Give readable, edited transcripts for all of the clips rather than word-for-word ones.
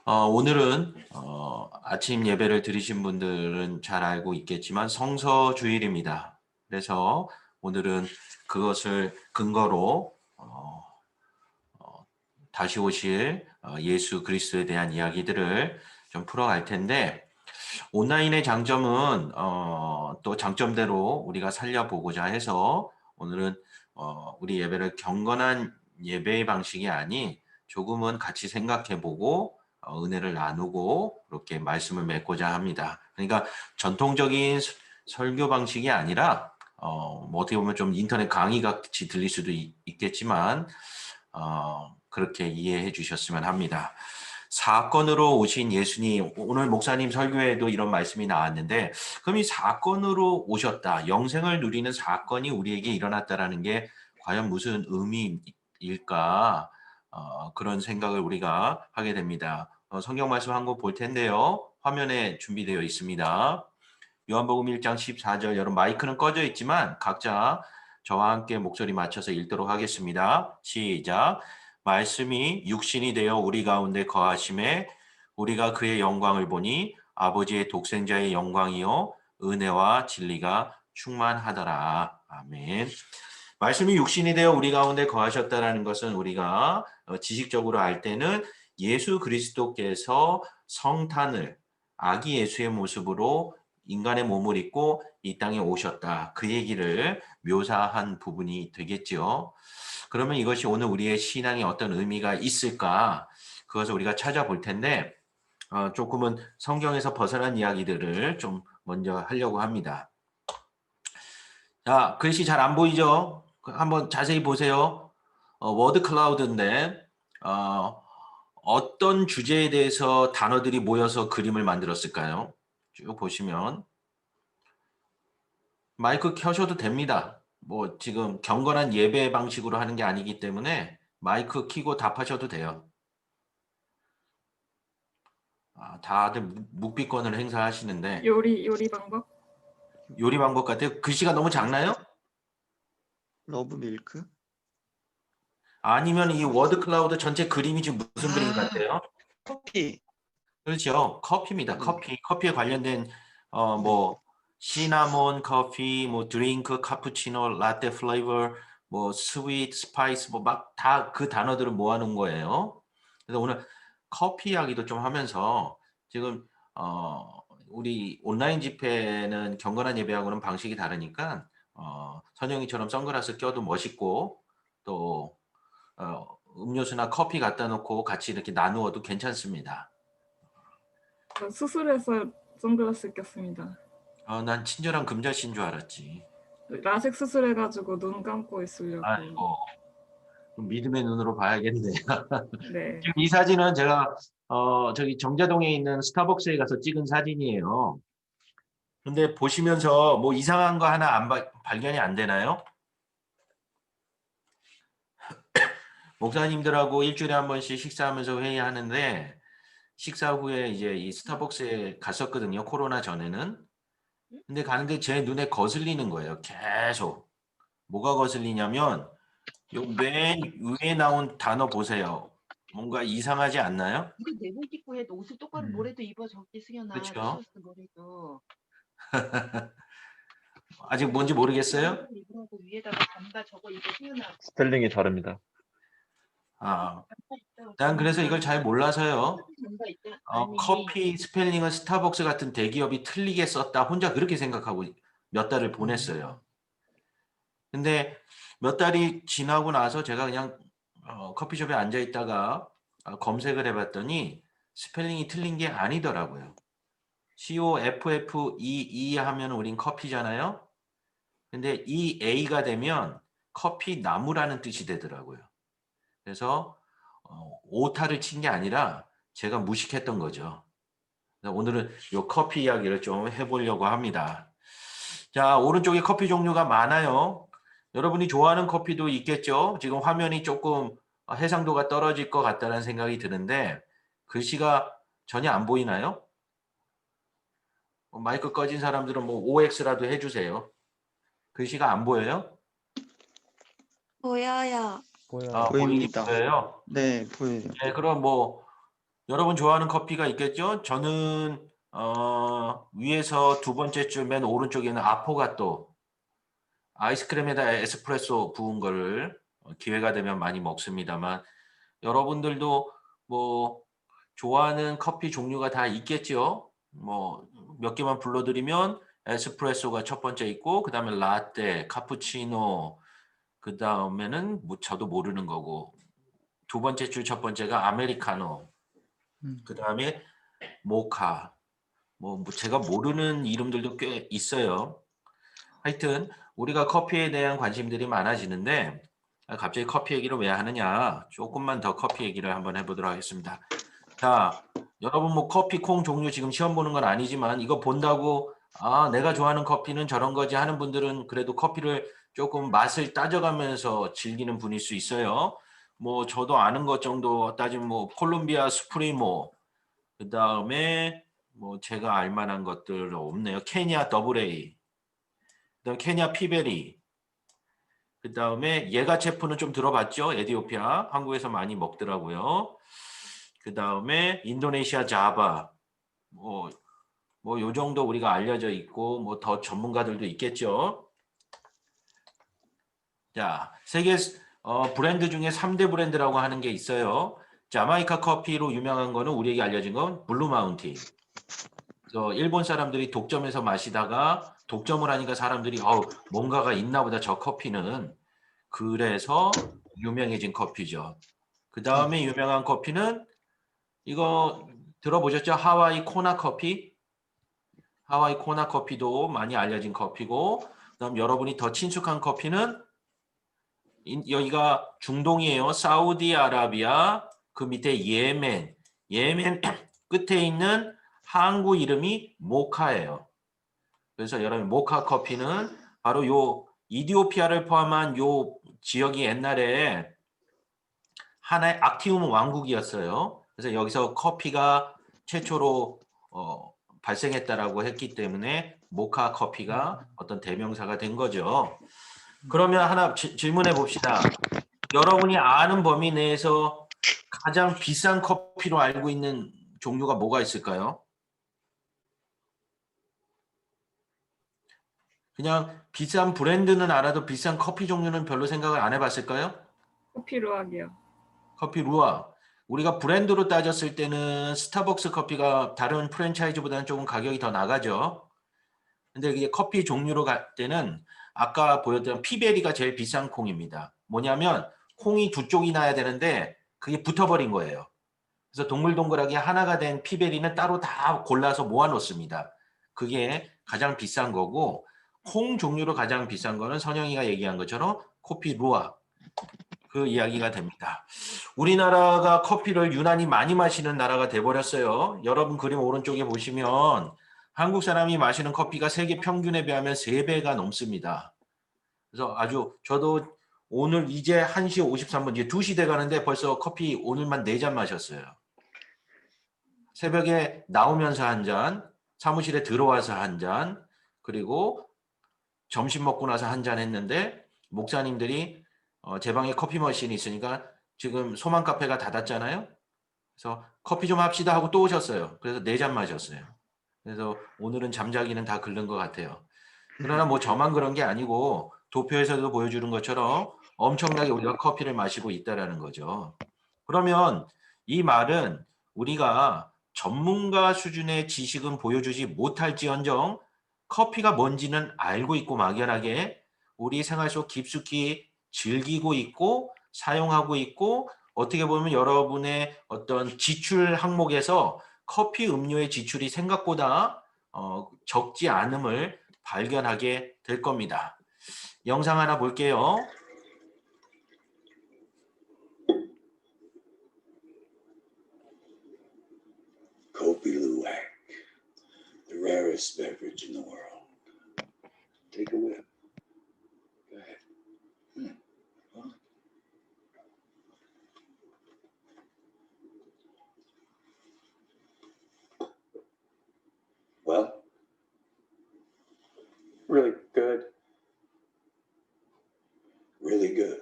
오늘은 아침 예배를 드리신 분들은 잘 알고 있겠지만 성서주일입니다. 그래서 오늘은 그것을 근거로 다시 오실 예수 그리스도에 대한 이야기들을 좀 풀어갈 텐데, 온라인의 장점은 또 장점대로 우리가 살려보고자 해서 오늘은 우리 예배를 경건한 예배의 방식이 아닌 조금은 같이 생각해보고 은혜를 나누고 그렇게 말씀을 맺고자 합니다. 그러니까 전통적인 설교 방식이 아니라 뭐 어떻게 보면 좀 인터넷 강의 같이 들릴 수도 있겠지만 그렇게 이해해 주셨으면 합니다. 사건으로 오신 예수님, 오늘 목사님 설교에도 이런 말씀이 나왔는데, 그럼 이 사건으로 오셨다, 영생을 누리는 사건이 우리에게 일어났다라는 게 과연 무슨 의미일까? 그런 생각을 우리가 하게 됩니다. 성경 말씀 한 거 볼 텐데요. 화면에 준비되어 있습니다. 요한복음 1장 14절, 여러분 마이크는 꺼져 있지만 각자 저와 함께 목소리 맞춰서 읽도록 하겠습니다. 시작. 말씀이 육신이 되어 우리 가운데 거하심에 우리가 그의 영광을 보니 아버지의 독생자의 영광이요 은혜와 진리가 충만하더라. 아멘. 말씀이 육신이 되어 우리 가운데 거하셨다라는 것은 우리가 지식적으로 알 때는 예수 그리스도께서 성탄을 아기 예수의 모습으로 인간의 몸을 입고 이 땅에 오셨다. 그 얘기를 묘사한 부분이 되겠죠. 그러면 이것이 오늘 우리의 신앙에 어떤 의미가 있을까? 그것을 우리가 찾아볼 텐데 조금은 성경에서 벗어난 이야기들을 좀 먼저 하려고 합니다. 자, 글씨 잘 안 보이죠? 한번 자세히 보세요. 워드 클라우드인데 어떤 주제에 대해서 단어들이 모여서 그림을 만들었을까요? 쭉 보시면 마이크 켜셔도 됩니다. 뭐 지금 경건한 예배 방식으로 하는 게 아니기 때문에 마이크 켜고 답하셔도 돼요. 다들 묵비권을 행사하시는데 요리 방법? 요리 방법 같아요. 글씨가 너무 작나요? 러브 밀크? 아니면 이 워드 클라우드 전체 그림이 지금 무슨 그림 같아요? 커피. 그렇죠. 커피입니다. 네. 커피에 관련된 뭐 시나몬 커피, 뭐 드링크, 카푸치노, 라떼 플레이버, 뭐 스위트, 스파이스, 뭐 막 다 그 단어들을 모아놓은 거예요. 그래서 오늘 커피 이야기도 좀 하면서 지금 우리 온라인 집회는 경건한 예배하고는 방식이 다르니까 선영이처럼 선글라스 껴도 멋있고 또 음료수나 커피 갖다 놓고 같이 이렇게 나누어도 괜찮습니다. 수술해서 선글라스 꼈습니다. 난 친절한 금자씨인 줄 알았지. 라섹 수술해가지고 눈 감고 있으려고. 아이고, 믿음의 눈으로 봐야겠네. 네. 지금 이 사진은 제가 저기 정자동에 있는 스타벅스에 가서 찍은 사진이에요. 근데 보시면서 뭐 이상한 거 하나 발견이 안 되나요? 목사님들하고 일주일에 한 번씩 식사하면서 회의하는데 식사 후에 이제 이 스타벅스에 갔었거든요. 코로나 전에는. 근데 가는데 제 눈에 거슬리는 거예요. 계속. 뭐가 거슬리냐면 요 맨 위에 나온 단어 보세요. 뭔가 이상하지 않나요? 이거 내복 입고 해도 옷을 똑바로 뭐래도 입어 저기 승현아. 그렇죠. 티셔츠 뭐래도. 아직 뭔지 모르겠어요? 입으라고 위에다가 잠바 저거 입어 승현아. 스펠링이 다릅니다. 난 그래서 이걸 잘 몰라서요. 잠바 있다. 커피 스펠링은 스타벅스 같은 대기업이 틀리게 썼다. 혼자 그렇게 생각하고 몇 달을 보냈어요. 근데 몇 달이 지나고 나서 제가 그냥 커피숍에 앉아 있다가 검색을 해봤더니 스펠링이 틀린 게 아니더라고요. COFFEE 하면 우린 커피잖아요. 근데 이 A가 되면 커피 나무라는 뜻이 되더라고요. 그래서 오타를 친 게 아니라 제가 무식했던 거죠. 오늘은 이 커피 이야기를 좀 해보려고 합니다. 자, 오른쪽에 커피 종류가 많아요. 여러분이 좋아하는 커피도 있겠죠. 지금 화면이 조금 해상도가 떨어질 것 같다는 생각이 드는데 글씨가 전혀 안 보이나요? 마이크 꺼진 사람들은 뭐 OX라도 해주세요. 글씨가 안 보여요? 보여요. 보여요. 보이긴 보입니다. 보여요. 네, 보여요. 네, 그럼 뭐 여러분 좋아하는 커피가 있겠죠? 저는 위에서 두 번째 줄 맨 오른쪽에 있는 아포가토 아이스크림에다 에스프레소 부은 거를 기회가 되면 많이 먹습니다만 여러분들도 뭐 좋아하는 커피 종류가 다 있겠죠? 뭐 몇 개만 불러드리면 에스프레소가 첫 번째 있고 그다음에 라떼, 카푸치노, 그다음에는 뭐 저도 모르는 거고 두 번째 줄 첫 번째가 아메리카노, 그다음에 모카, 뭐 제가 모르는 이름들도 꽤 있어요. 하여튼 우리가 커피에 대한 관심들이 많아지는데 갑자기 커피 얘기를 왜 하느냐? 조금만 더 커피 얘기를 한번 해보도록 하겠습니다. 자, 여러분 뭐 커피 콩 종류 지금 시험 보는 건 아니지만 이거 본다고 아, 내가 좋아하는 커피는 저런 거지 하는 분들은 그래도 커피를 조금 맛을 따져가면서 즐기는 분일 수 있어요. 뭐 저도 아는 것 정도 따지면 뭐 콜롬비아 스프리모, 그다음에 뭐 제가 알 만한 것들 없네요. 케냐 더블 A, 그다음 케냐 피베리, 그다음에 예가체프는 좀 들어봤죠? 에티오피아 한국에서 많이 먹더라고요. 그다음에 인도네시아 자바, 뭐 요 정도 우리가 알려져 있고 뭐 더 전문가들도 있겠죠. 자, 세계 브랜드 중에 3대 브랜드라고 하는 게 있어요. 자마이카 커피로 유명한 거는 우리에게 알려진 건 블루 마운틴. 그래서 일본 사람들이 독점해서 마시다가 독점을 하니까 사람들이 뭔가가 있나 보다 저 커피는. 그래서 유명해진 커피죠. 그 다음에 유명한 커피는 이거 들어보셨죠? 하와이 코나 커피? 하와이 코나 커피도 많이 알려진 커피고, 그다음 여러분이 더 친숙한 커피는 여기가 중동이에요. 사우디아라비아, 그 밑에 예멘, 예멘 끝에 있는 항구 이름이 모카예요. 그래서 여러분 모카 커피는 바로 요 이디오피아를 포함한 요 지역이 옛날에 하나의 악티움 왕국이었어요. 그래서 여기서 커피가 최초로 발생했다라고 했기 때문에 모카 커피가 어떤 대명사가 된 거죠. 그러면 하나 질문해 봅시다. 여러분이 아는 범위 내에서 가장 비싼 커피로 알고 있는 종류가 뭐가 있을까요? 그냥 비싼 브랜드는 알아도 비싼 커피 종류는 별로 생각을 안 해봤을까요? 커피로 하게요. 커피 루아. 우리가 브랜드로 따졌을 때는 스타벅스 커피가 다른 프랜차이즈보다는 조금 가격이 더 나가죠. 근데 이게 커피 종류로 갈 때는 아까 보였던 피베리가 제일 비싼 콩입니다. 뭐냐면 콩이 두 쪽이 나야 되는데 그게 붙어버린 거예요. 그래서 동글동글하게 하나가 된 피베리는 따로 다 골라서 모아놓습니다. 그게 가장 비싼 거고 콩 종류로 가장 비싼 거는 선영이가 얘기한 것처럼 커피 루아. 그 이야기가 됩니다. 우리나라가 커피를 유난히 많이 마시는 나라가 돼버렸어요. 여러분 그림 오른쪽에 보시면 한국 사람이 마시는 커피가 세계 평균에 비하면 3배가 넘습니다. 그래서 아주 저도 오늘 이제 1시 53분, 이제 2시 돼 가는데 벌써 커피 오늘만 4잔 마셨어요. 새벽에 나오면서 한 잔, 사무실에 들어와서 한 잔, 그리고 점심 먹고 나서 한 잔 했는데 목사님들이 제 방에 커피 머신이 있으니까 지금 소만 카페가 닫았잖아요. 그래서 커피 좀 합시다 하고 또 오셨어요. 그래서 4잔 마셨어요. 그래서 오늘은 잠자기는 다 긁는 것 같아요. 그러나 뭐 저만 그런 게 아니고 도표에서도 보여주는 것처럼 엄청나게 우리가 커피를 마시고 있다라는 거죠. 그러면 이 말은 우리가 전문가 수준의 지식은 보여주지 못할지언정 커피가 뭔지는 알고 있고 막연하게 우리 생활 속 깊숙이 즐기고 있고 사용하고 있고 어떻게 보면 여러분의 어떤 지출 항목에서 커피 음료의 지출이 생각보다 적지 않음을 발견하게 될 겁니다. 영상 하나 볼게요. Kopi Luwak, the rarest beverage in the world. Take a whip. Go ahead. Huh? Well, Really good. really good.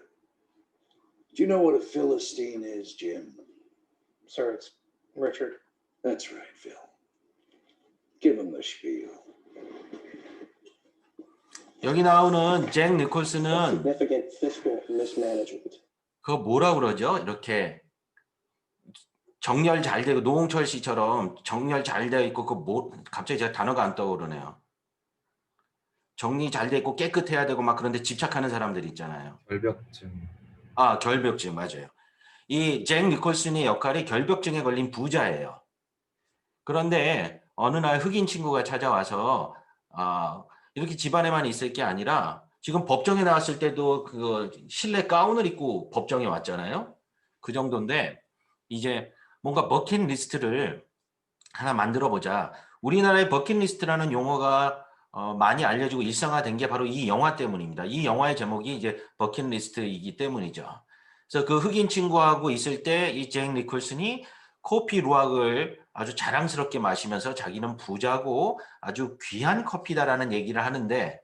Do you know what a Philistine is, Jim? Sir, it's Richard. That's right, Phil. Give him the spiel. 여기 나오는 잭 니콜슨은 Significant fiscal mismanagement. 그거 뭐라 그러죠? 이렇게 정렬 잘 되고 노홍철 씨처럼 정렬 잘 되어 있고 그 뭐 갑자기 제가 단어가 안 떠오르네요. 정리 잘 돼 있고 깨끗해야 되고 막 그런데 집착하는 사람들 있잖아요. 결벽증. 아, 결벽증 맞아요. 이 잭 니콜슨의 역할이 결벽증에 걸린 부자예요. 그런데 어느 날 흑인 친구가 찾아와서 이렇게 집안에만 있을 게 아니라 지금 법정에 나왔을 때도 그 실내 가운을 입고 법정에 왔잖아요. 그 정도인데 이제 뭔가 버킷리스트를 하나 만들어 보자. 우리나라의 버킷리스트라는 용어가 많이 알려지고 일상화된 게 바로 이 영화 때문입니다. 이 영화의 제목이 이제 버킷리스트이기 때문이죠. 그래서 그 흑인 친구하고 있을 때 이 잭 니콜슨이 커피 루악을 아주 자랑스럽게 마시면서 자기는 부자고 아주 귀한 커피다라는 얘기를 하는데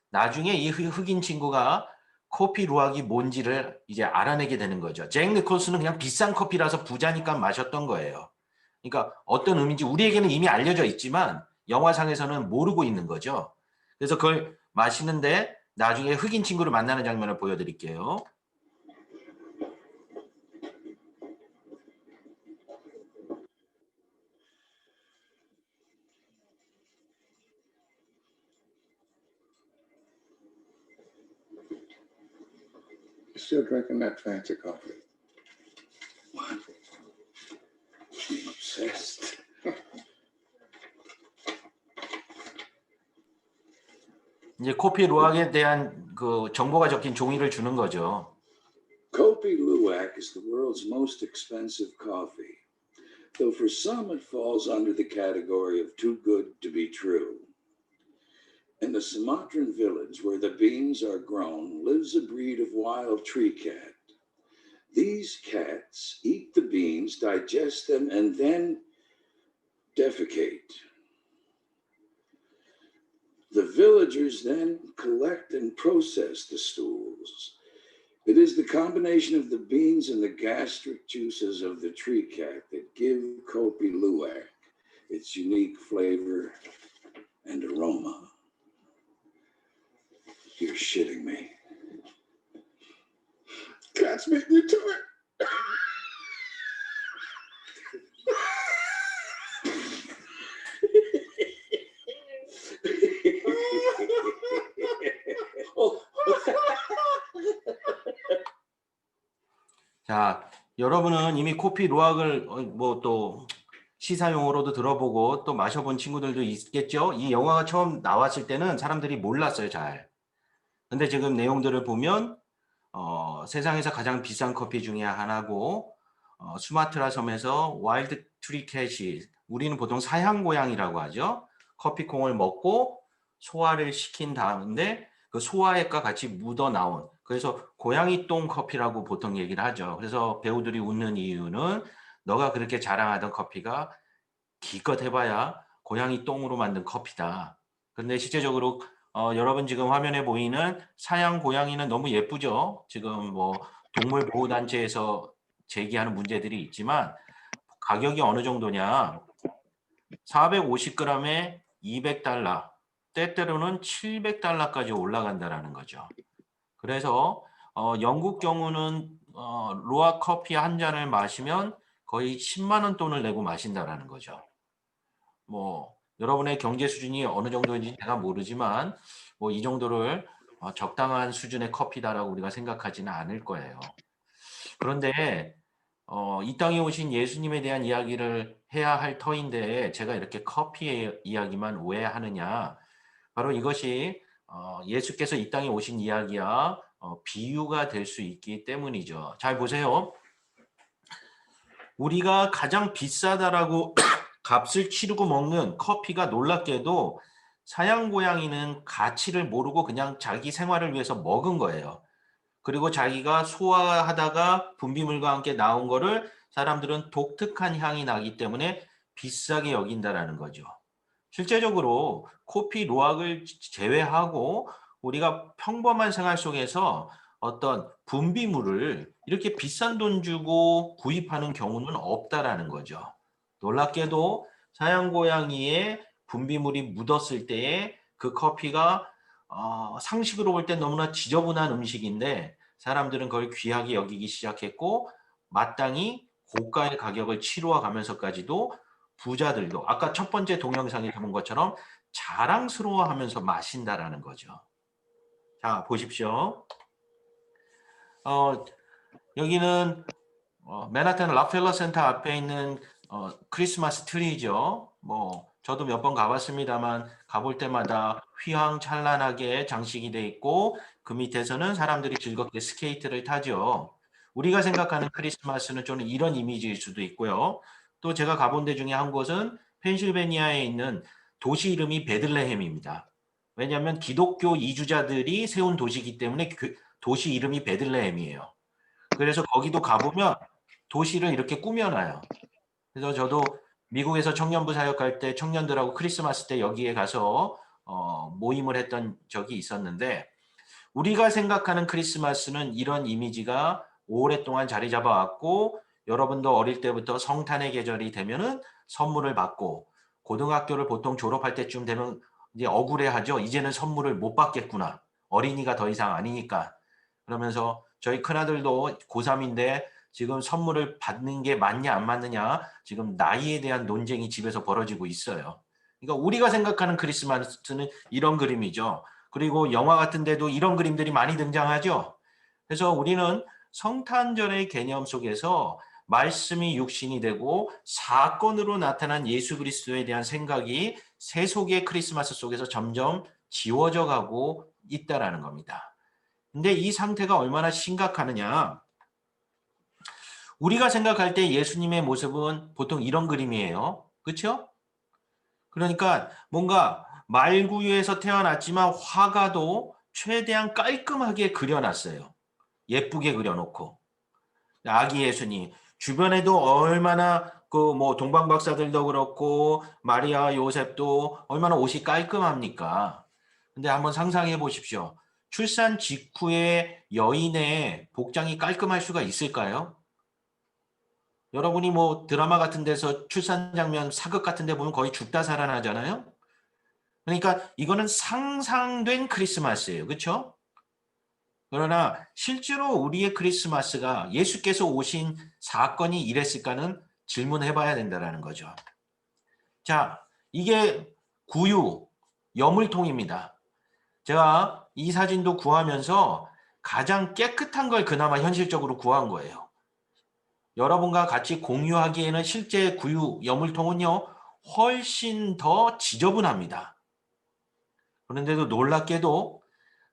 나중에 이 흑인 친구가 커피 루악이 뭔지를 이제 알아내게 되는 거죠. 잭 니콜슨은 그냥 비싼 커피라서 부자니까 마셨던 거예요. 그러니까 어떤 의미인지 우리에게는 이미 알려져 있지만 영화상에서는 모르고 있는 거죠. 그래서 그걸 마시는데 나중에 흑인 친구를 만나는 장면을 보여드릴게요. You still drinking that fancy coffee? What? I'm obsessed. 이제 커피 루악에 대한 그 정보가 적힌 종이를 주는 거죠. Kopi Luwak is the world's most expensive coffee, though for some it falls under the category of too good to be true. In the Sumatran village where the beans are grown lives a breed of wild tree cat. These cats eat the beans, digest them, and then defecate. The villagers then collect and process the stools. It is the combination of the beans and the gastric juices of the tree cat that give Kopi Luwak its unique flavor and aroma. You're shitting me. Cats beat me to it. 자, 여러분은 이미 커피 루악을 뭐 또 시사 용어로도 들어보고 또 마셔본 친구들도 있겠죠? 이 영화가 처음 나왔을 때는 사람들이 몰랐어요, 잘. 근데 지금 내용들을 보면 세상에서 가장 비싼 커피 중에 하나고 수마트라 섬에서 와일드 트리캣이 우리는 보통 사양 고양이라고 하죠. 커피콩을 먹고 소화를 시킨 다음에 그 소화액과 같이 묻어 나온 그래서 고양이 똥 커피라고 보통 얘기를 하죠. 그래서 배우들이 웃는 이유는 너가 그렇게 자랑하던 커피가 기껏 해봐야 고양이 똥으로 만든 커피다. 그런데 실제적으로 여러분 지금 화면에 보이는 사양 고양이는 너무 예쁘죠. 지금 뭐 동물보호단체에서 제기하는 문제들이 있지만 가격이 어느 정도냐 450g에 $200 때때로는 $700까지 올라간다라는 거죠. 그래서 영국 경우는 루악 커피 한 잔을 마시면 거의 10만 원 돈을 내고 마신다라는 거죠. 뭐 여러분의 경제 수준이 어느 정도인지 제가 모르지만 뭐 이 정도를 적당한 수준의 커피다라고 우리가 생각하지는 않을 거예요. 그런데 이 땅에 오신 예수님에 대한 이야기를 해야 할 터인데 제가 이렇게 커피의 이야기만 왜 하느냐? 바로 이것이 예수께서 이 땅에 오신 이야기야 비유가 될 수 있기 때문이죠. 잘 보세요. 우리가 가장 비싸다라고 값을 치르고 먹는 커피가 놀랍게도 사양 고양이는 가치를 모르고 그냥 자기 생활을 위해서 먹은 거예요. 그리고 자기가 소화하다가 분비물과 함께 나온 거를 사람들은 독특한 향이 나기 때문에 비싸게 여긴다라는 거죠. 실제적으로 커피 루악을 제외하고 우리가 평범한 생활 속에서 어떤 분비물을 이렇게 비싼 돈 주고 구입하는 경우는 없다라는 거죠. 놀랍게도 사양 고양이의 분비물이 묻었을 때에 그 커피가 상식으로 볼 때 너무나 지저분한 음식인데 사람들은 그걸 귀하게 여기기 시작했고 마땅히 고가의 가격을 치루어 가면서까지도 부자들도 아까 첫 번째 동영상에 본 것처럼 자랑스러워하면서 마신다라는 거죠. 자, 보십시오. 여기는 맨하탄 락펠러 센터 앞에 있는 크리스마스 트리죠. 뭐 저도 몇 번 가봤습니다만 가볼 때마다 휘황찬란하게 장식이 돼 있고 그 밑에서는 사람들이 즐겁게 스케이트를 타죠. 우리가 생각하는 크리스마스는 좀 이런 이미지일 수도 있고요. 또 제가 가본 데 중에 한 곳은 펜실베니아에 있는 도시 이름이 베들레헴입니다. 왜냐하면 기독교 이주자들이 세운 도시이기 때문에 도시 이름이 베들레헴이에요. 그래서 거기도 가보면 도시를 이렇게 꾸며놔요. 그래서 저도 미국에서 청년부 사역할 때 청년들하고 크리스마스 때 여기에 가서 모임을 했던 적이 있었는데 우리가 생각하는 크리스마스는 이런 이미지가 오랫동안 자리 잡아왔고 여러분도 어릴 때부터 성탄의 계절이 되면은 선물을 받고 고등학교를 보통 졸업할 때쯤 되면 이제 억울해하죠. 이제는 선물을 못 받겠구나. 어린이가 더 이상 아니니까. 그러면서 저희 큰아들도 고3인데 지금 선물을 받는 게 맞냐 안 맞느냐 지금 나이에 대한 논쟁이 집에서 벌어지고 있어요. 그러니까 우리가 생각하는 크리스마스는 이런 그림이죠. 그리고 영화 같은 데도 이런 그림들이 많이 등장하죠. 그래서 우리는 성탄절의 개념 속에서 말씀이 육신이 되고 사건으로 나타난 예수 그리스도에 대한 생각이 세속의 크리스마스 속에서 점점 지워져 가고 있다라는 겁니다. 근데 이 상태가 얼마나 심각하느냐. 우리가 생각할 때 예수님의 모습은 보통 이런 그림이에요. 그렇죠? 그러니까 뭔가 말구유에서 태어났지만 화가도 최대한 깔끔하게 그려놨어요. 예쁘게 그려놓고. 아기 예수님. 주변에도 얼마나 그 뭐 동방박사들도 그렇고 마리아 요셉도 얼마나 옷이 깔끔합니까? 근데 한번 상상해 보십시오. 출산 직후에 여인의 복장이 깔끔할 수가 있을까요? 여러분이 뭐 드라마 같은 데서 출산 장면 사극 같은 데 보면 거의 죽다 살아나잖아요. 그러니까 이거는 상상된 크리스마스예요. 그렇죠? 그러나 실제로 우리의 크리스마스가 예수께서 오신 사건이 이랬을까는 질문해 봐야 된다는 거죠. 자, 이게 구유, 여물통입니다. 제가 이 사진도 구하면서 가장 깨끗한 걸 그나마 현실적으로 구한 거예요. 여러분과 같이 공유하기에는 실제 구유, 여물통은요, 훨씬 더 지저분합니다. 그런데도 놀랍게도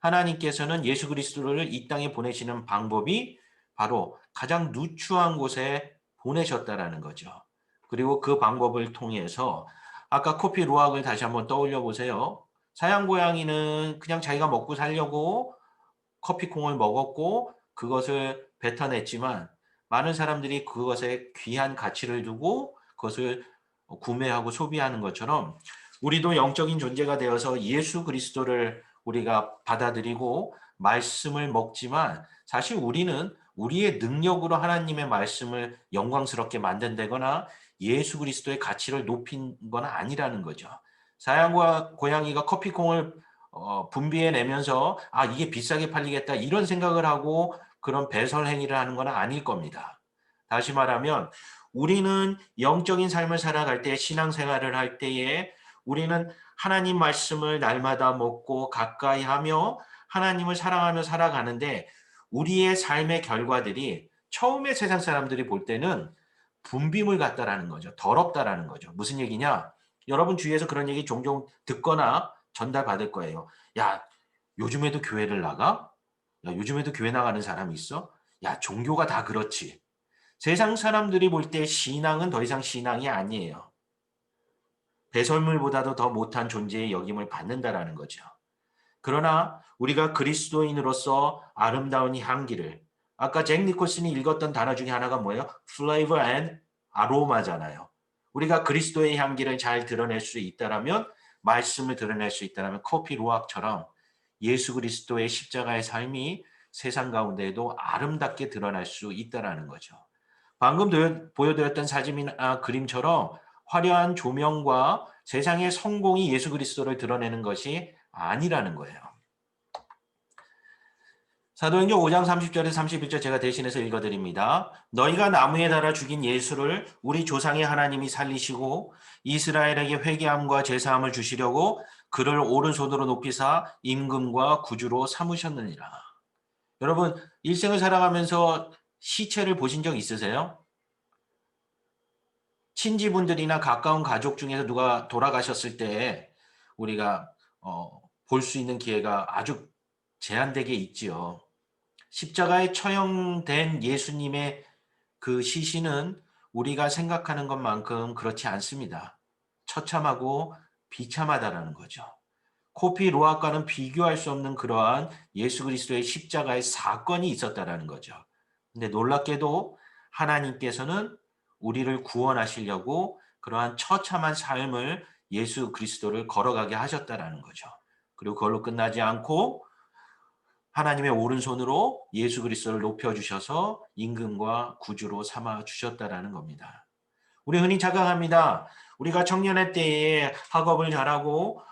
하나님께서는 예수 그리스도를 이 땅에 보내시는 방법이 바로 가장 누추한 곳에 보내셨다라는 거죠. 그리고 그 방법을 통해서 아까 코피 루악을 다시 한번 떠올려 보세요. 사양 고양이는 그냥 자기가 먹고 살려고 커피콩을 먹었고 그것을 뱉어냈지만 많은 사람들이 그것에 귀한 가치를 두고 그것을 구매하고 소비하는 것처럼 우리도 영적인 존재가 되어서 예수 그리스도를 우리가 받아들이고 말씀을 먹지만 사실 우리는 우리의 능력으로 하나님의 말씀을 영광스럽게 만든다거나 예수 그리스도의 가치를 높인 건 아니라는 거죠. 사양과 고양이가 커피콩을 분비해내면서 아 이게 비싸게 팔리겠다 이런 생각을 하고 그런 배설 행위를 하는 건 아닐 겁니다. 다시 말하면 우리는 영적인 삶을 살아갈 때 신앙생활을 할 때에 우리는 하나님 말씀을 날마다 먹고 가까이 하며 하나님을 사랑하며 살아가는데 우리의 삶의 결과들이 처음에 세상 사람들이 볼 때는 분비물 같다라는 거죠. 더럽다라는 거죠. 무슨 얘기냐? 여러분 주위에서 그런 얘기 종종 듣거나 전달받을 거예요. 야, 요즘에도 교회를 나가? 야, 요즘에도 교회 나가는 사람이 있어? 야, 종교가 다 그렇지. 세상 사람들이 볼 때 신앙은 더 이상 신앙이 아니에요. 배설물보다도 더 못한 존재의 여김을 받는다라는 거죠. 그러나 우리가 그리스도인으로서 아름다운 이 향기를 아까 잭 니콜슨이 읽었던 단어 중에 하나가 뭐예요? flavor and aroma잖아요. 우리가 그리스도의 향기를 잘 드러낼 수 있다라면 말씀을 드러낼 수 있다라면 코피 루악처럼 예수 그리스도의 십자가의 삶이 세상 가운데에도 아름답게 드러날 수 있다라는 거죠. 방금 보여드렸던 사진이나 그림처럼 화려한 조명과 세상의 성공이 예수 그리스도를 드러내는 것이 아니라는 거예요. 사도행전 5장 30절에서 31절 제가 대신해서 읽어드립니다. 너희가 나무에 달아 죽인 예수를 우리 조상의 하나님이 살리시고 이스라엘에게 회개함과 제사함을 주시려고 그를 오른손으로 높이사 임금과 구주로 삼으셨느니라. 여러분, 일생을 살아가면서 시체를 보신 적 있으세요? 친지분들이나 가까운 가족 중에서 누가 돌아가셨을 때 우리가 볼 수 있는 기회가 아주 제한되게 있지요. 십자가에 처형된 예수님의 그 시신은 우리가 생각하는 것만큼 그렇지 않습니다. 처참하고 비참하다라는 거죠. 코피 로아과는 비교할 수 없는 그러한 예수 그리스도의 십자가의 사건이 있었다라는 거죠. 근데 놀랍게도 하나님께서는 우리를 구원하시려고 그러한 처참한 삶을 예수 그리스도를 걸어가게 하셨다라는 거죠. 그리고 그걸로 끝나지 않고 하나님의 오른손으로 예수 그리스도를 높여주셔서 임금과 구주로 삼아주셨다라는 겁니다. 우리 흔히 착각합니다. 우리가 청년의 때에 학업을 잘하고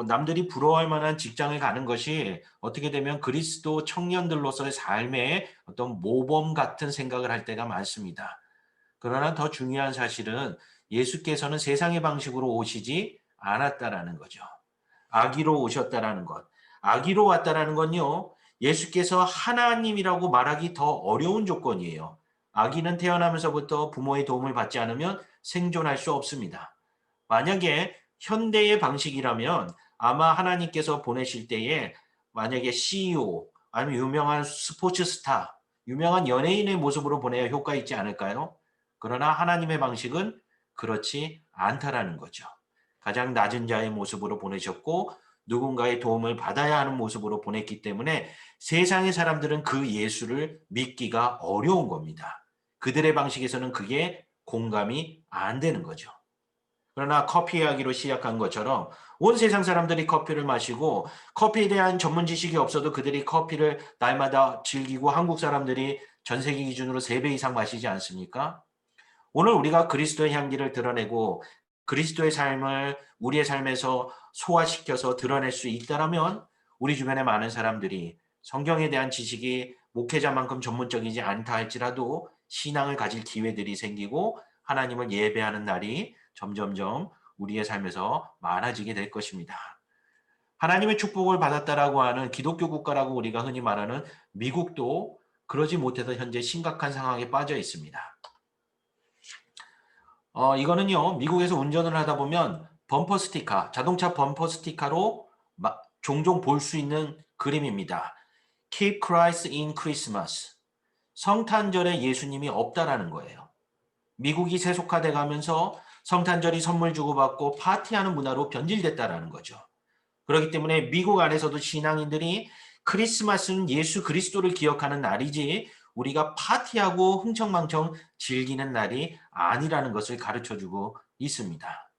남들이 부러워할 만한 직장을 가는 것이 어떻게 되면 그리스도 청년들로서의 삶의 어떤 모범 같은 생각을 할 때가 많습니다. 그러나 더 중요한 사실은 예수께서는 세상의 방식으로 오시지 않았다라는 거죠. 아기로 오셨다라는 것. 아기로 왔다라는 건요. 예수께서 하나님이라고 말하기 더 어려운 조건이에요. 아기는 태어나면서부터 부모의 도움을 받지 않으면 생존할 수 없습니다. 만약에 현대의 방식이라면 아마 하나님께서 보내실 때에 만약에 CEO 아니면 유명한 스포츠 스타, 유명한 연예인의 모습으로 보내야 효과 있지 않을까요? 그러나 하나님의 방식은 그렇지 않다라는 거죠. 가장 낮은 자의 모습으로 보내셨고 누군가의 도움을 받아야 하는 모습으로 보냈기 때문에 세상의 사람들은 그 예수를 믿기가 어려운 겁니다. 그들의 방식에서는 그게 공감이 안 되는 거죠. 그러나 커피 이야기로 시작한 것처럼 온 세상 사람들이 커피를 마시고 커피에 대한 전문 지식이 없어도 그들이 커피를 날마다 즐기고 한국 사람들이 전 세계 기준으로 3배 이상 마시지 않습니까? 오늘 우리가 그리스도의 향기를 드러내고 그리스도의 삶을 우리의 삶에서 소화시켜서 드러낼 수 있다면 우리 주변의 많은 사람들이 성경에 대한 지식이 목회자만큼 전문적이지 않다 할지라도 신앙을 가질 기회들이 생기고 하나님을 예배하는 날이 점점점 우리의 삶에서 많아지게 될 것입니다. 하나님의 축복을 받았다라고 하는 기독교 국가라고 우리가 흔히 말하는 미국도 그러지 못해서 현재 심각한 상황에 빠져 있습니다. 이거는요, 미국에서 운전을 하다 보면 범퍼 스티커, 자동차 범퍼 스티커로 종종 볼 수 있는 그림입니다. Keep Christ in Christmas. 성탄절에 예수님이 없다라는 거예요. 미국이 세속화돼 가면서 성탄절이 선물 주고받고 파티하는 문화로 변질됐다라는 거죠. 그렇기 때문에 미국 안에서도 신앙인들이 크리스마스는 예수 그리스도를 기억하는 날이지 우리가 파티하고 흥청망청 즐기는 날이 아니라는 것을 가르쳐주고 있습니다.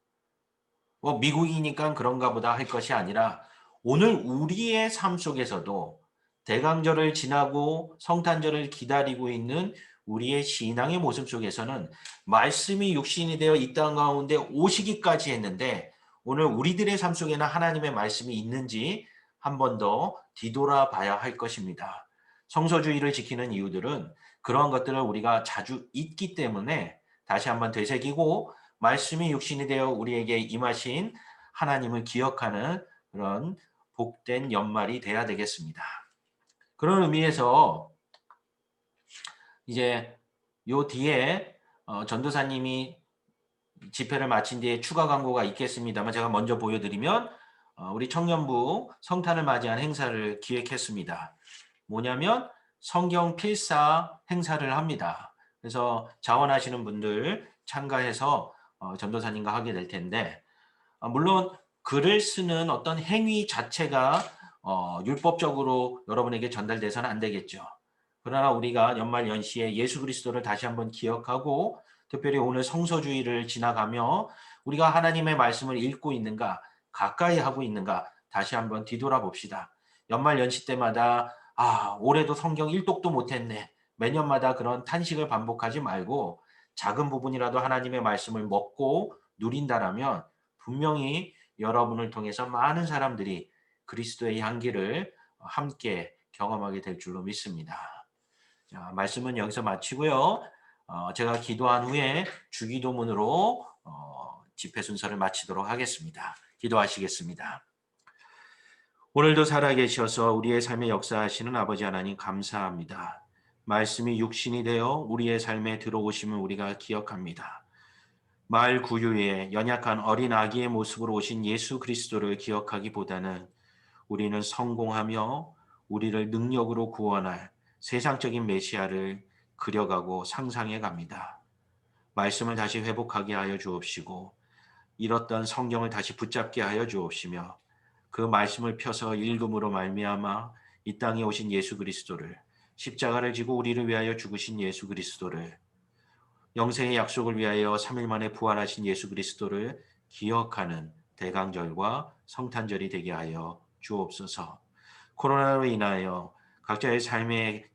미국이니까 그런가 보다 할 것이 아니라 오늘 우리의 삶 속에서도 대강절을 지나고 성탄절을 기다리고 있는 우리의 신앙의 모습 속에서는 말씀이 육신이 되어 이 땅 가운데 오시기까지 했는데 오늘 우리들의 삶 속에는 하나님의 말씀이 있는지 한 번 더 뒤돌아봐야 할 것입니다. 성서주의를 지키는 이유들은 그러한 것들을 우리가 자주 잊기 때문에 다시 한번 되새기고 말씀이 육신이 되어 우리에게 임하신 하나님을 기억하는 그런 복된 연말이 돼야 되겠습니다. 그런 의미에서 이제 요 뒤에 전도사님이 집회를 마친 뒤에 추가 광고가 있겠습니다만 제가 먼저 보여드리면 우리 청년부 성탄을 맞이한 행사를 기획했습니다. 뭐냐면 성경 필사 행사를 합니다. 그래서 자원하시는 분들 참가해서 전도사님과 하게 될 텐데 물론 글을 쓰는 어떤 행위 자체가 율법적으로 여러분에게 전달돼서는 안 되겠죠. 그러나 우리가 연말 연시에 예수 그리스도를 다시 한번 기억하고 특별히 오늘 성서주의를 지나가며 우리가 하나님의 말씀을 읽고 있는가 가까이 하고 있는가 다시 한번 뒤돌아봅시다. 연말 연시 때마다 올해도 성경 1독도 못했네. 매년마다 그런 탄식을 반복하지 말고 작은 부분이라도 하나님의 말씀을 먹고 누린다라면 분명히 여러분을 통해서 많은 사람들이 그리스도의 향기를 함께 경험하게 될 줄로 믿습니다. 자, 말씀은 여기서 마치고요. 제가 기도한 후에 주기도문으로 집회 순서를 마치도록 하겠습니다. 기도하시겠습니다. 오늘도 살아계셔서 우리의 삶에 역사하시는 아버지 하나님 감사합니다. 말씀이 육신이 되어 우리의 삶에 들어오심을 우리가 기억합니다. 마을 구유에 연약한 어린 아기의 모습으로 오신 예수 그리스도를 기억하기보다는 우리는 성공하며 우리를 능력으로 구원할 세상적인 메시아를 그려가고 상상해 갑니다. 말씀을 다시 회복하게 하여 주옵시고 잃었던 성경을 다시 붙잡게 하여 주옵시며 그 말씀을 펴서 읽음으로 말미암아 이 땅에 오신 예수 그리스도를 십자가를 지고 우리를 위하여 죽으신 예수 그리스도를 영생의 약속을 위하여 3일 만에 부활하신 예수 그리스도를 기억하는 대강절과 성탄절이 되게 하여 주옵소서. 코로나로 인하여 각자의 삶의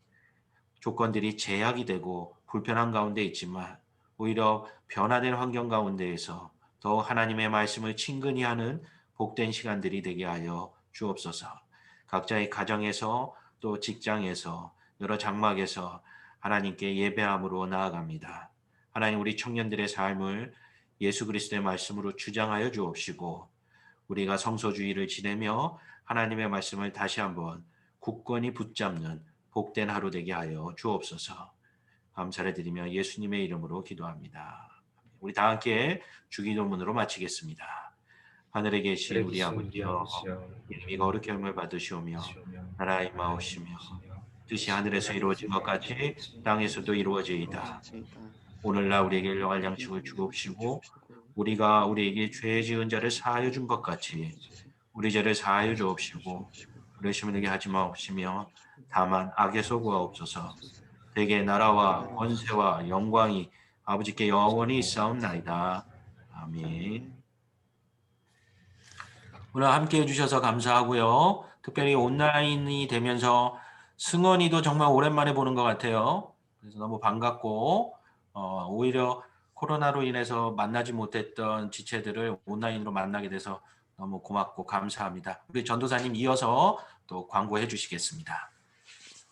조건들이 제약이 되고 불편한 가운데 있지만 오히려 변화된 환경 가운데에서 더 하나님의 말씀을 친근히 하는 복된 시간들이 되게 하여 주옵소서. 각자의 가정에서 또 직장에서 여러 장막에서 하나님께 예배함으로 나아갑니다. 하나님 우리 청년들의 삶을 예수 그리스도의 말씀으로 주장하여 주옵시고 우리가 성소주의를 지내며 하나님의 말씀을 다시 한번 굳건히 붙잡는 복된 하루 되게 하여 주옵소서. 감사를 드리며 예수님의 이름으로 기도합니다. 우리 다 함께 주기도문으로 마치겠습니다. 하늘에 계신 우리 아버지여 이름이 거룩히 여김을 받으시오며 나라의 마옵시며 뜻이 하늘에서 이루어진 것 같이 땅에서도 이루어지이다. 오늘날 우리에게 일용할 양식을 주옵시고 우리가 우리에게 죄 지은 자를 사하여 준 것 같이 우리 죄를 사하여 주옵시고 그러시면 되게 하지 마옵시며 다만 악에서 구하옵소서. 대개 나라와 권세와 영광이 아버지께 영원히 있사옵나이다. 아멘. 오늘 함께 해주셔서 감사하고요. 특별히 온라인이 되면서 승원이도 정말 오랜만에 보는 것 같아요. 그래서 너무 반갑고 오히려 코로나로 인해서 만나지 못했던 지체들을 온라인으로 만나게 돼서 너무 고맙고 감사합니다. 우리 전도사님 이어서 또 광고해 주시겠습니다.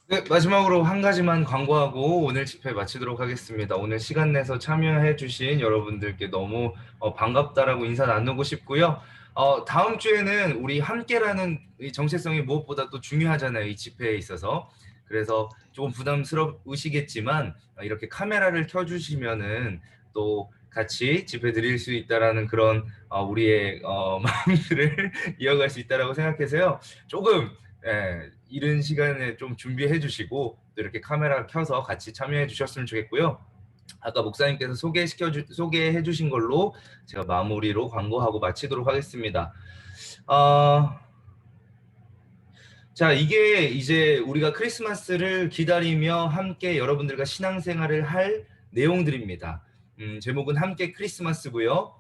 네, 마지막으로 한 가지만 광고하고 오늘 집회 마치도록 하겠습니다. 오늘 시간 내서 참여해 주신 여러분들께 너무 반갑다라고 인사 나누고 싶고요. 다음 주에는 우리 함께라는 이 정체성이 무엇보다 또 중요하잖아요. 이 집회에 있어서. 그래서 조금 부담스러우시겠지만 이렇게 카메라를 켜주시면은 또 같이 집회 드릴 수 있다라는 그런 우리의 마음들을 이어갈 수 있다라고 생각해서요. 조금 이른 시간에 좀 준비해 주시고 또 이렇게 카메라 켜서 같이 참여해 주셨으면 좋겠고요. 아까 목사님께서 소개해 주신 걸로 제가 마무리로 광고하고 마치도록 하겠습니다. 자, 이게 이제 우리가 크리스마스를 기다리며 함께 여러분들과 신앙생활을 할 내용들입니다. 제목은 함께 크리스마스고요.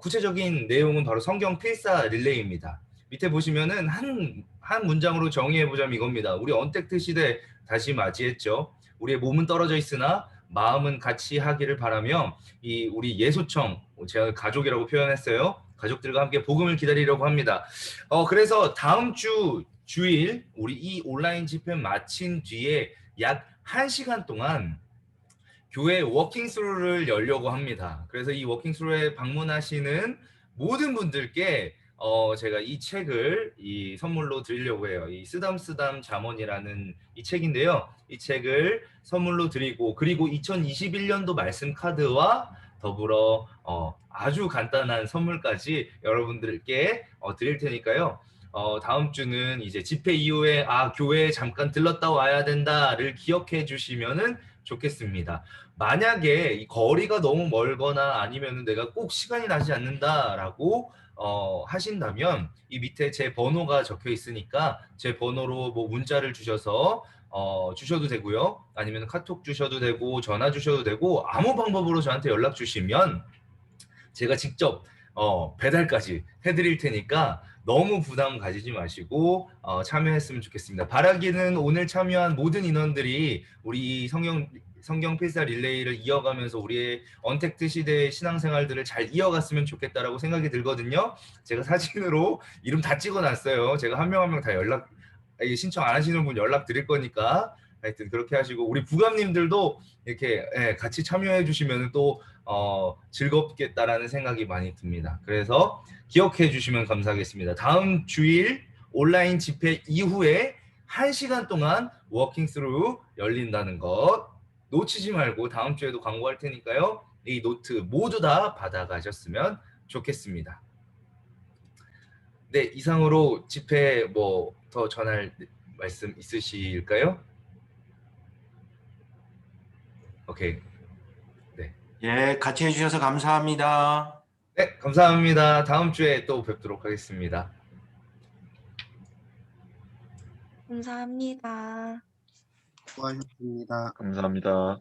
구체적인 내용은 바로 성경 필사 릴레이입니다. 밑에 보시면은 한 문장으로 정의해보자면 이겁니다. 우리 언택트 시대 다시 맞이했죠. 우리의 몸은 떨어져 있으나 마음은 같이 하기를 바라며 이 우리 예소청, 제가 가족이라고 표현했어요. 가족들과 함께 복음을 기다리려고 합니다. 그래서 다음 주일 우리 이 온라인 집회 마친 뒤에 약 1시간 동안 교회 워킹스루를 열려고 합니다. 그래서 이 워킹스루에 방문하시는 모든 분들께 제가 이 책을 이 선물로 드리려고 해요. 이 쓰담쓰담 잠언이라는 이 책인데요. 이 책을 선물로 드리고 그리고 2021년도 말씀 카드와 더불어 아주 간단한 선물까지 여러분들께 드릴 테니까요. 다음 주는 이제 집회 이후에 교회에 잠깐 들렀다 와야 된다를 기억해 주시면은 좋겠습니다. 만약에 이 거리가 너무 멀거나 아니면 내가 꼭 시간이 나지 않는다라고 하신다면 이 밑에 제 번호가 적혀 있으니까 제 번호로 뭐 문자를 주셔서 주셔도 되고요. 아니면 카톡 주셔도 되고 전화 주셔도 되고 아무 방법으로 저한테 연락 주시면 제가 직접 배달까지 해드릴 테니까 너무 부담 가지지 마시고 참여했으면 좋겠습니다. 바라기는 오늘 참여한 모든 인원들이 우리 이 성경 필사 릴레이를 이어가면서 우리의 언택트 시대의 신앙생활들을 잘 이어갔으면 좋겠다라고 생각이 들거든요. 제가 사진으로 이름 다 찍어놨어요. 제가 한 명 한 명 다 신청 안 하시는 분 연락 드릴 거니까 하여튼 그렇게 하시고 우리 부감님들도 이렇게 같이 참여해 주시면 또 즐겁겠다라는 생각이 많이 듭니다. 그래서 기억해 주시면 감사하겠습니다. 다음 주일 온라인 집회 이후에 1시간 동안 워킹 스루 열린다는 것 놓치지 말고 다음 주에도 광고할 테니까요. 이 노트 모두 다 받아가셨으면 좋겠습니다. 네, 이상으로 집회 뭐 더 전할 말씀 있으실까요? 오케이. 예, 같이 해주셔서 감사합니다. 네, 감사합니다. 다음 주에 또 뵙도록 하겠습니다. 감사합니다. 수고하셨습니다. 감사합니다.